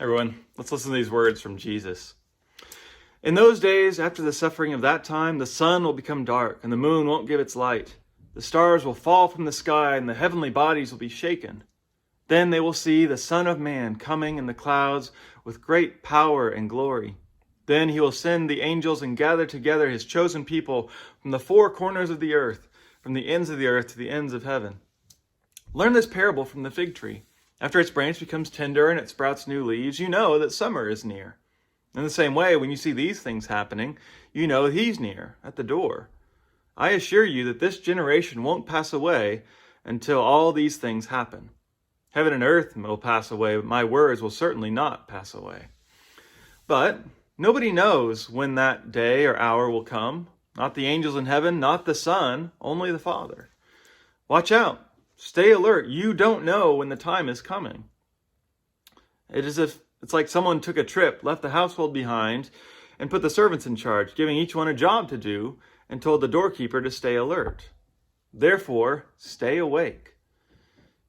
Everyone, let's listen to these words from Jesus. In those days, after the suffering of that time, the sun will become dark, and the moon won't give its light. The stars will fall from the sky, and the heavenly bodies will be shaken. Then they will see the Son of Man coming in the clouds with great power and glory. Then he will send the angels and gather together his chosen people from the four corners of the earth, from the ends of the earth to the ends of heaven. Learn this parable from the fig tree. After its branch becomes tender and it sprouts new leaves, you know that summer is near. In the same way, when you see these things happening, you know he's near, at the door. I assure you that this generation won't pass away until all these things happen. Heaven and earth will pass away, but my words will certainly not pass away. But nobody knows when that day or hour will come. Not the angels in heaven, not the Son, only the Father. Watch out. Stay alert. You don't know when the time is coming. It's like someone took a trip, left the household behind, and put the servants in charge, giving each one a job to do, and told the doorkeeper to stay alert. Therefore, stay awake.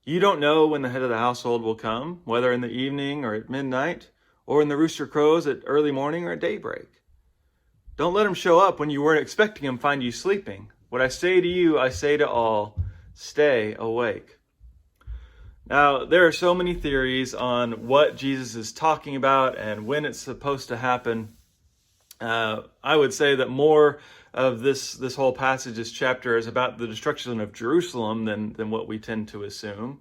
You don't know when the head of the household will come, whether in the evening or at midnight, or when the rooster crows at early morning or at daybreak. Don't let him show up when you weren't expecting him, find you sleeping. What I say to you, I say to all, stay awake. Now, there are so many theories on what Jesus is talking about and when it's supposed to happen. I would say that more of this whole passage, this chapter, is about the destruction of Jerusalem than what we tend to assume.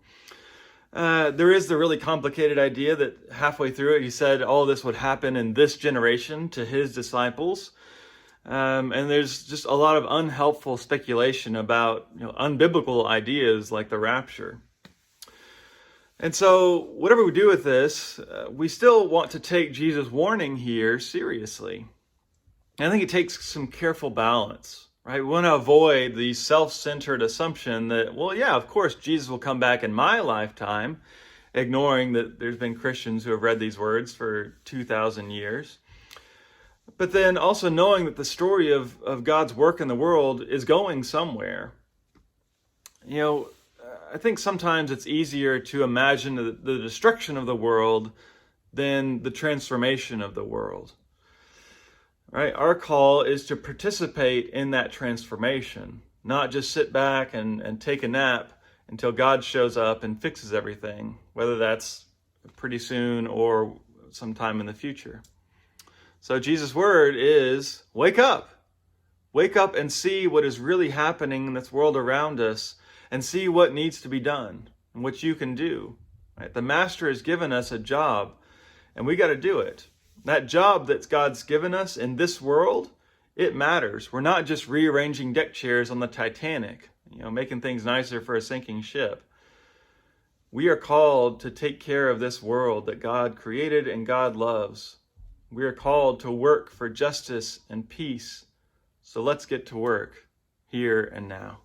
There is the really complicated idea that halfway through it, he said all this would happen in this generation to his disciples. And there's just a lot of unhelpful speculation about unbiblical ideas like the rapture. And so whatever we do with this, we still want to take Jesus' warning here seriously. And I think it takes some careful balance, right? We want to avoid the self-centered assumption that, well, yeah, of course, Jesus will come back in my lifetime, ignoring that there's been Christians who have read these words for 2,000 years. But then also knowing that the story of God's work in the world is going somewhere. I think sometimes it's easier to imagine the destruction of the world than the transformation of the world. Right? Our call is to participate in that transformation, not just sit back and take a nap until God shows up and fixes everything, whether that's pretty soon or sometime in the future. So Jesus' word is, wake up. Wake up and see what is really happening in this world around us and see what needs to be done and what you can do. Right? The Master has given us a job and we got to do it. That job that God's given us in this world, it matters. We're not just rearranging deck chairs on the Titanic, making things nicer for a sinking ship. We are called to take care of this world that God created and God loves. We are called to work for justice and peace. So let's get to work here and now.